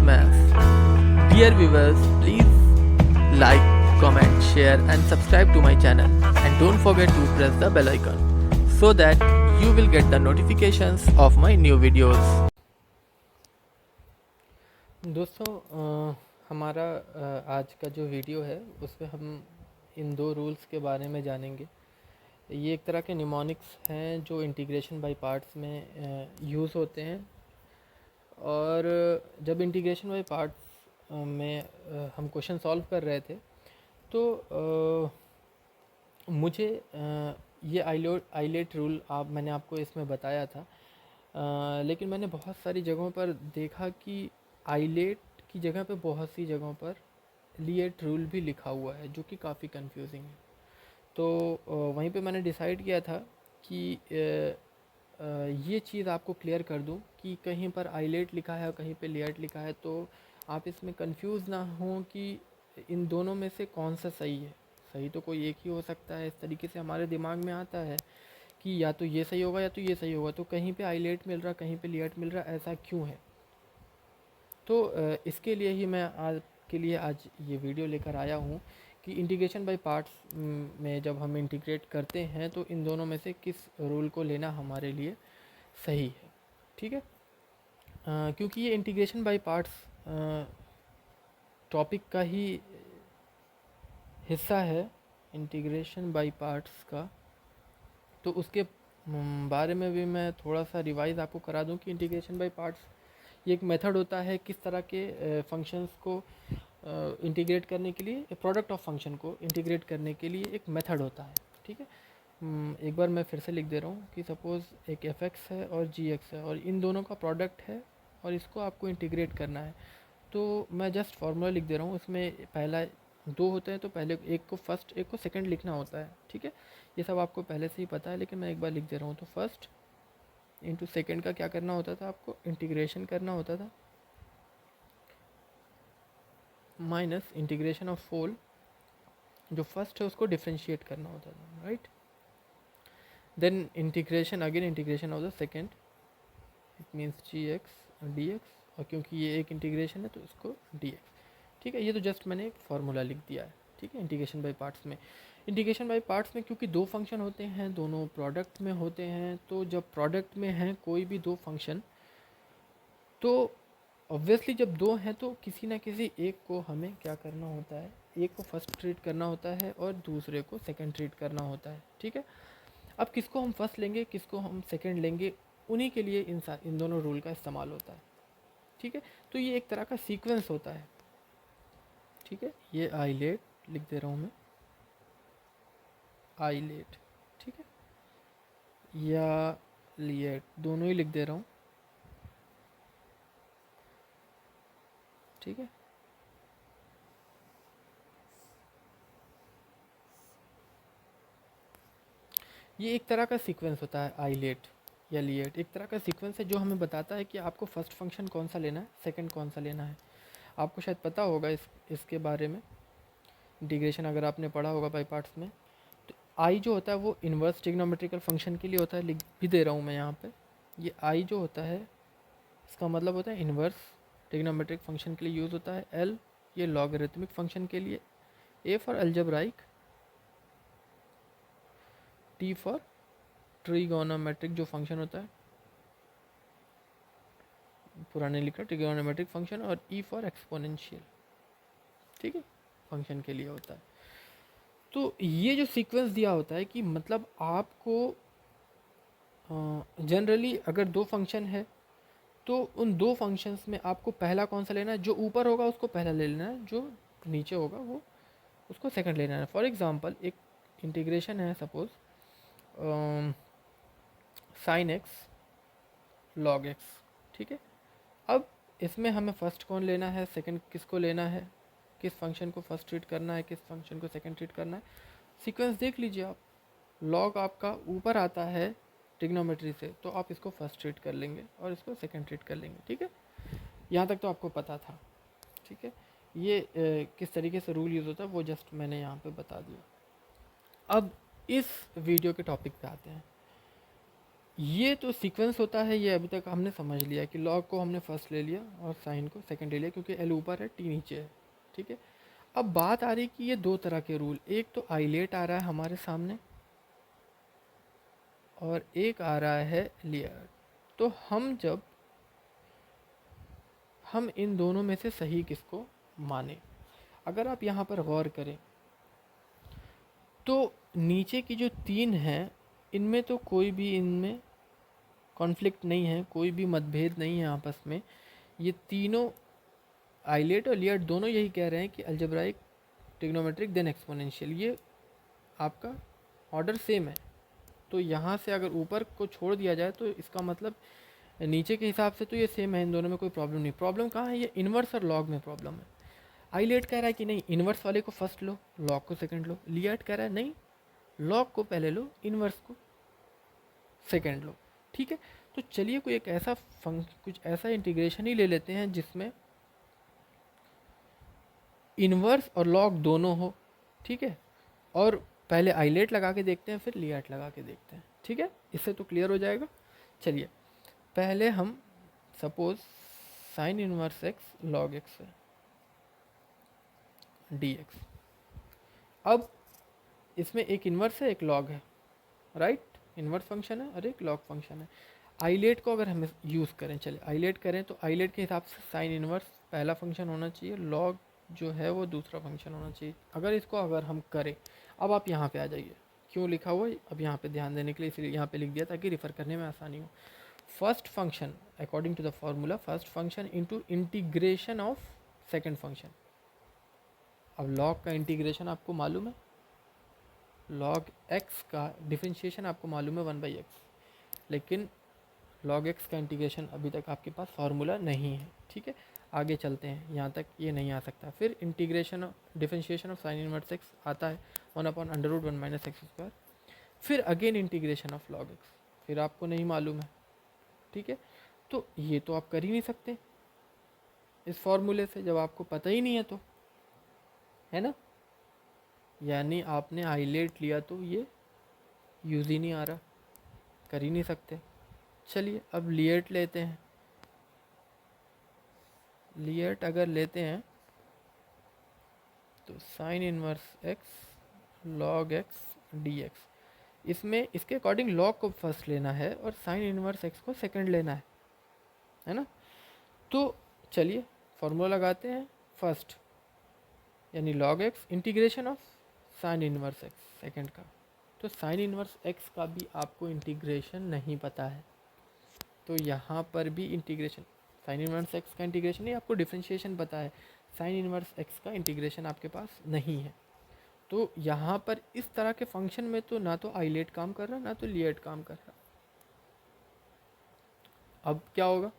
maths. Dear viewers, please like, comment, share and subscribe to my channel and don't forget to press the bell icon so that you will get the notifications of my new videos. दोस्तों हमारा आज का जो video है उसमें हम इन दो rules के बारे में जानेंगे। ये एक तरह के निमोनिक्स हैं जो इंटीग्रेशन बाय पार्ट्स में यूज़ होते हैं। और जब इंटीग्रेशन बाय पार्ट्स में हम क्वेश्चन सॉल्व कर रहे थे तो मुझे ये आइलेट रूल मैंने आपको इसमें बताया था। लेकिन मैंने बहुत सारी जगहों पर देखा कि आइलेट की जगह पे बहुत सी जगहों पर लिएट रूल भी लिखा हुआ है जो कि काफ़ी कंफ्यूजिंग है। तो वहीं पे मैंने डिसाइड किया था कि ये चीज़ आपको क्लियर कर दूं कि कहीं पर आइलेट लिखा है और कहीं पे लिएट लिखा है तो आप इसमें कंफ्यूज ना हो कि इन दोनों में से कौन सा सही है। सही तो कोई एक ही हो सकता है, इस तरीके से हमारे दिमाग में आता है कि या तो ये सही होगा या तो ये सही होगा। तो कहीं पे आइलेट मिल रहा, कहीं पे लिएट मिल रहा, ऐसा क्यों है? तो इसके लिए ही मैं आज ये वीडियो लेकर आया हूँ कि इंटीग्रेशन बाय पार्ट्स में जब हम इंटीग्रेट करते हैं तो इन दोनों में से किस रूल को लेना हमारे लिए सही है। ठीक है, क्योंकि ये इंटीग्रेशन बाय पार्ट्स टॉपिक का ही हिस्सा है, इंटीग्रेशन बाय पार्ट्स का। तो उसके बारे में भी मैं थोड़ा सा रिवाइज आपको करा दूं कि इंटीग्रेशन बाय पार्ट्स ये एक मेथड होता है किस तरह के फंक्शंस को इंटीग्रेट करने के लिए, प्रोडक्ट ऑफ फंक्शन को इंटीग्रेट करने के लिए एक मेथड होता है। ठीक है, एक बार मैं फिर से लिख दे रहा हूँ कि सपोज़ एक fx है और gx है और इन दोनों का प्रोडक्ट है और इसको आपको इंटीग्रेट करना है। तो मैं जस्ट फार्मूला लिख दे रहा हूँ, उसमें पहला दो होते हैं तो पहले एक को फर्स्ट एक को सेकंड लिखना होता है। ठीक है, ये सब आपको पहले से ही पता है लेकिन मैं एक बार लिख दे रहा हूँ। तो फर्स्ट इंटू सेकेंड का क्या करना होता था, आपको इंटीग्रेशन करना होता था, माइनस इंटीग्रेशन ऑफ होल, जो फर्स्ट है उसको डिफ्रेंशिएट करना होता था, right. Then integration again integration of the second, it means g x d x, और क्योंकि ये एक इंटीग्रेशन है तो इसको डी एक्स। ठीक है, ये तो जस्ट मैंने एक फार्मूला लिख दिया है। ठीक है, इंटीग्रेशन बाय पार्ट्स में, इंटीग्रेशन बाय पार्ट्स में क्योंकि दो फंक्शन होते हैं, दोनों प्रोडक्ट में होते हैं, तो जब प्रोडक्ट में हैं कोई भी दो फंक्शन तो ऑब्वियसली जब दो हैं तो किसी ना किसी एक को हमें क्या करना होता है, एक को फर्स्ट ट्रीट करना होता है और दूसरे को सेकंड ट्रीट करना होता है। ठीक है, अब किसको हम फर्स्ट लेंगे किसको हम सेकंड लेंगे, उन्हीं के लिए इन दोनों रूल का इस्तेमाल होता है। ठीक है, तो ये एक तरह का सीक्वेंस होता है। ठीक है, ये आइलेट लिख दे रहा हूँ मैं, आइलेट। ठीक है, या लिएट, दोनों ही लिख दे रहा हूँ। ठीक है, ये एक तरह का सीक्वेंस होता है, आइलेट या लिएट एक तरह का सीक्वेंस है जो हमें बताता है कि आपको फर्स्ट फंक्शन कौन सा लेना है, सेकंड कौन सा लेना है। आपको शायद पता होगा इसके बारे में, इंटीग्रेशन अगर आपने पढ़ा होगा बाय पार्ट्स में। तो आई जो होता है वो इन्वर्स ट्रिग्नोमेट्रिकल फंक्शन के लिए होता है, लिख भी दे रहा हूँ मैं यहाँ पे। ये आई जो होता है इसका मतलब होता है इन्वर्स ट्रिग्नोमेट्रिक फंक्शन के लिए यूज़ होता है। एल ये लॉगरिथमिक फंक्शन के लिए, A for algebraic, T for trigonometric जो फंक्शन होता है, पुराने लिखा ट्रिगोनोमेट्रिक फंक्शन, और ई फॉर एक्सपोनेंशियल। ठीक है, फंक्शन के लिए होता है। तो ये जो सीक्वेंस दिया होता है कि मतलब आपको जनरली अगर दो फंक्शन है तो उन दो फंक्शंस में आपको पहला कौन सा लेना है, जो ऊपर होगा उसको पहला ले लेना है, जो नीचे होगा वो उसको सेकंड लेना है। फॉर एग्जांपल एक इंटीग्रेशन है, suppose sine x log x. ठीक है, अब इसमें हमें फर्स्ट कौन लेना है, सेकंड किसको लेना है, किस फंक्शन को फर्स्ट ट्रीट करना है, किस फंक्शन को सेकंड ट्रीट करना है। सीक्वेंस देख लीजिए आप, लॉग आपका ऊपर आता है ट्रिग्नोमेट्री से तो आप इसको फर्स्ट ट्रीट कर लेंगे और इसको सेकंड ट्रीट कर लेंगे। ठीक है, यहाँ तक तो आपको पता था। ठीक है, ये किस तरीके से रूल यूज़ होता है वो जस्ट मैंने यहाँ पे बता दिया। अब इस वीडियो के टॉपिक पे आते हैं। ये तो सीक्वेंस होता है, ये अभी तक हमने समझ लिया कि लॉग को हमने फर्स्ट ले लिया और साइन को सेकंड ले लिया, क्योंकि एल ऊपर है टी नीचे है। ठीक है, अब बात आ रही कि ये दो तरह के रूल, एक तो आइलेट आ रहा है हमारे सामने और एक आ रहा है लियर। तो हम इन दोनों में से सही किसको माने, अगर आप यहाँ पर गौर करें तो नीचे की जो तीन हैं इनमें तो कोई भी इनमें कॉन्फ्लिक्ट नहीं है, कोई भी मतभेद नहीं है आपस में। ये तीनों आइलेट और लियट दोनों यही कह रहे हैं कि अलजेब्राइक, ट्रिग्नोमेट्रिक, देन एक्सपोनेंशियल, ये आपका ऑर्डर सेम है। तो यहाँ से अगर ऊपर को छोड़ दिया जाए तो इसका मतलब नीचे के हिसाब से तो ये सेम है, इन दोनों में कोई प्रॉब्लम नहीं। प्रॉब्लम कहाँ है, ये इन्वर्स और लॉग में प्रॉब्लम है। आइलेट कह रहा है कि नहीं, इन्वर्स वाले को फर्स्ट लो, लॉग को सेकंड लो। लियट कह रहा है नहीं, लॉग को पहले लो, इन्वर्स को सेकंड लो। ठीक है, तो चलिए कोई एक ऐसा कुछ ऐसा इंटीग्रेशन ही ले लेते हैं जिसमें इन्वर्स और लॉग दोनों हो। ठीक है, और पहले आइलेट लगा के देखते हैं, फिर लियट लगा के देखते हैं। ठीक है, इससे तो क्लियर हो जाएगा। चलिए पहले हम suppose sine inverse x log x है डी एक्स। अब इसमें एक इन्वर्स है एक लॉग है, राइट, इन्वर्स फंक्शन है और एक लॉग फंक्शन है। आइलेट को अगर हम यूज़ करें, चलिए आइलेट करें, तो आइलेट के हिसाब से साइन इन्वर्स पहला फंक्शन होना चाहिए, लॉग जो है वो दूसरा फंक्शन होना चाहिए। अगर हम करें, अब आप यहाँ पे आ जाइए, क्यों लिखा हुआ है अब यहाँ पे ध्यान देने के लिए, इसलिए यहाँ पे लिख दिया ताकि रिफ़र करने में आसानी हो। First function according to the formula, first function into integration of second function. अब लॉग का इंटीग्रेशन आपको मालूम है, लॉग एक्स का डिफरेंशिएशन आपको मालूम है 1/x, लेकिन log x का इंटीग्रेशन अभी तक आपके पास फार्मूला नहीं है। ठीक है, आगे चलते हैं, यहाँ तक ये नहीं आ सकता। फिर integration differentiation of sine inverse x आता है 1/√1 - x²। फिर again integration of log x, फिर आपको नहीं मालूम है। ठीक है, तो ये तो आप कर ही नहीं सकते इस फॉर्मूले से, जब आपको पता ही नहीं है तो, है ना, यानी आपने आइलेट लिया तो ये यूज़ ही नहीं आ रहा, कर ही नहीं सकते। चलिए अब लिएट लेते हैं। लिएट अगर लेते हैं तो sine inverse x log x d x, इसमें इसके अकॉर्डिंग लॉग को फर्स्ट लेना है और साइन इनवर्स एक्स को सेकंड लेना है ना। तो चलिए फॉर्मूला लगाते हैं फर्स्ट, यानी log x integration of sine inverse x second का। तो साइन इनवर्स एक्स का भी आपको इंटीग्रेशन नहीं पता है, तो यहाँ पर भी इंटीग्रेशन, साइन इनवर्स एक्स का इंटीग्रेशन नहीं, आपको डिफरेंशिएशन पता है, साइन इनवर्स एक्स का इंटीग्रेशन आपके पास नहीं है। तो यहाँ पर इस तरह के फंक्शन में तो ना तो आइलेट काम कर रहा ना तो लिएट काम कर रहा। अब क्या होगा,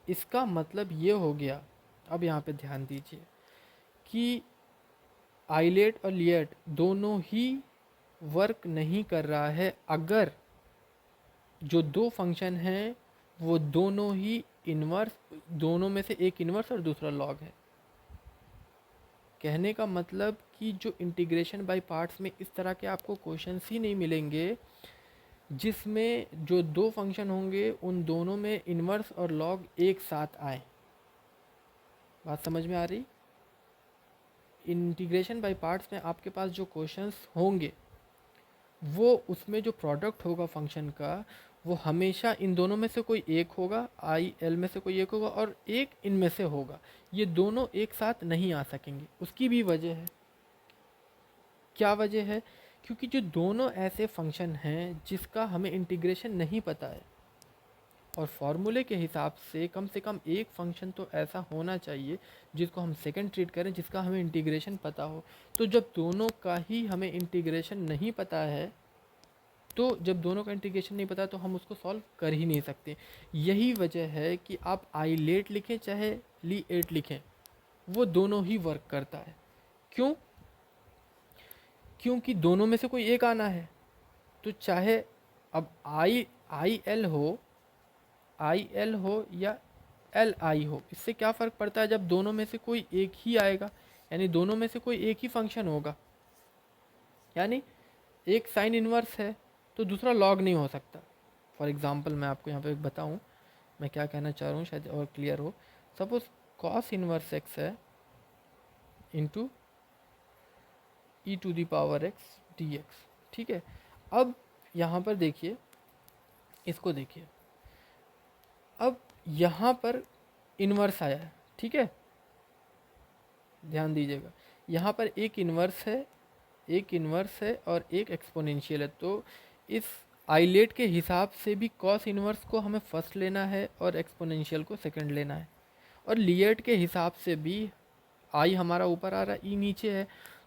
इसका मतलब ये हो गया, अब यहाँ पे ध्यान दीजिए कि आइलेट और लिएट दोनों ही वर्क नहीं कर रहा है अगर जो दो फंक्शन हैं वो दोनों ही इन्वर्स, दोनों में से एक इन्वर्स और दूसरा लॉग है। कहने का मतलब कि जो इंटीग्रेशन बाय पार्ट्स में इस तरह के आपको क्वेश्चंस ही नहीं मिलेंगे जिसमें जो दो फंक्शन होंगे उन दोनों में इन्वर्स और लॉग एक साथ आए। बात समझ में आ रही? इंटीग्रेशन बाय पार्ट्स में आपके पास जो क्वेश्चंस होंगे वो उसमें जो प्रोडक्ट होगा फंक्शन का वो हमेशा इन दोनों में से कोई एक होगा, आई एल में से कोई एक होगा और एक इनमें से होगा। ये दोनों एक साथ नहीं आ सकेंगे। उसकी भी वजह है, क्या वजह है? क्योंकि जो दोनों ऐसे फंक्शन हैं जिसका हमें इंटीग्रेशन नहीं पता है, और फॉर्मूले के हिसाब से कम एक फंक्शन तो ऐसा होना चाहिए जिसको हम सेकंड ट्रीट करें जिसका हमें इंटीग्रेशन पता हो। तो जब दोनों का ही हमें इंटीग्रेशन नहीं पता है, तो जब दोनों का इंटीग्रेशन नहीं पता तो हम उसको सॉल्व कर ही नहीं सकते। यही वजह है कि आप आइलेट लिखें चाहे ली एट लिखें, वो दोनों ही वर्क करता है। क्यों? क्योंकि दोनों में से कोई एक आना है। तो चाहे अब आई एल हो या एल आई हो, इससे क्या फ़र्क पड़ता है जब दोनों में से कोई एक ही आएगा, यानी दोनों में से कोई एक ही फंक्शन होगा। यानी एक साइन इनवर्स है तो दूसरा लॉग नहीं हो सकता, फॉर एग्ज़ाम्पल मैं आपको यहाँ पे बताऊँ मैं क्या कहना चाह रहा हूँ, शायद और क्लियर हो। सपोज़ कॉस इनवर्स एक्स है into e to the power x d x, ठीक है। अब यहाँ पर देखिए, इसको देखिए, अब यहाँ पर इन्वर्स आया है, ठीक है, ध्यान दीजिएगा, यहाँ पर एक इन्वर्स है, एक इन्वर्स है और एक एक्सपोनेंशियल है। तो इस आइलेट के हिसाब से भी कॉस इन्वर्स को हमें फर्स्ट लेना है और एक्सपोनेंशियल को सेकंड लेना है, और लिएट के हिसाब से भी आई हमारा ऊपर आ रहा है, ई नीचे है,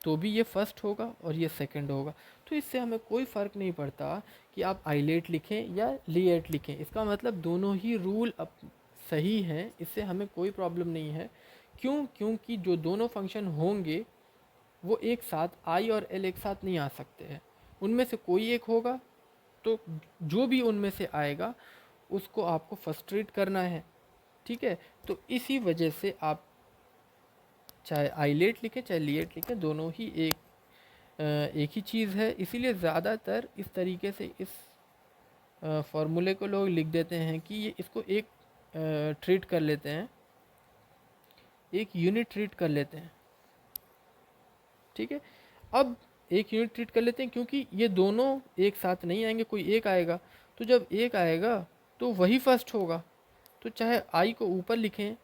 तो भी ये फर्स्ट होगा और ये सेकंड होगा। तो इससे हमें कोई फ़र्क नहीं पड़ता कि आप आइलेट लिखें या लिएट लिखें, इसका मतलब दोनों ही रूल अब सही हैं, इससे हमें कोई प्रॉब्लम नहीं है। क्यों? क्योंकि जो दोनों फंक्शन होंगे वो एक साथ, आई और एल एक साथ नहीं आ सकते हैं, उनमें से कोई एक होगा, तो जो भी उनमें से आएगा उसको आपको फर्स्ट ट्रीट करना है, ठीक है। तो इसी वजह से आप चाहे आइलेट लिखें चाहे लिएट लिखें, दोनों ही एक ही चीज़ है। इसीलिए ज़्यादातर इस तरीके से इस फॉर्मूले को लोग लिख देते हैं कि ये इसको एक ट्रीट कर लेते हैं, एक यूनिट ट्रीट कर लेते हैं, ठीक है। अब एक यूनिट ट्रीट कर लेते हैं क्योंकि ये दोनों एक साथ नहीं आएंगे, कोई एक आएगा, तो जब एक आएगा तो वही फर्स्ट होगा। तो चाहे आई को ऊपर लिखें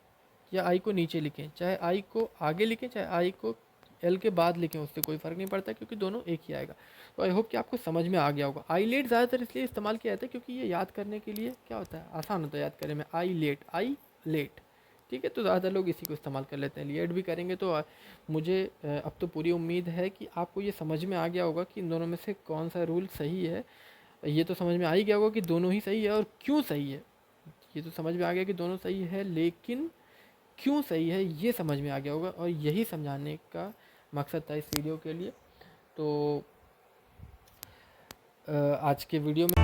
या आई को नीचे लिखें, चाहे आई को आगे लिखें चाहे आई को एल के बाद लिखें, उससे कोई फ़र्क नहीं पड़ता क्योंकि दोनों एक ही आएगा। तो आई होप कि आपको समझ में आ गया होगा। आई लेट ज़्यादातर इसलिए इस्तेमाल किया जाता है क्योंकि ये याद करने के लिए क्या होता है, आसान होता है याद करने में, आई लेट, ठीक है। तो ज़्यादा लोग इसी को इस्तेमाल कर लेते हैं। लिएट भी करेंगे तो मुझे अब तो पूरी उम्मीद है कि आपको ये समझ में आ गया होगा कि इन दोनों में से कौन सा रूल सही है। ये तो समझ में आ ही गया होगा कि दोनों ही सही है और क्यों सही है, ये तो समझ में आ गया कि दोनों सही है, लेकिन क्यों सही है ये समझ में आ गया होगा, और यही समझाने का मकसद था इस वीडियो के लिए। तो आज के वीडियो में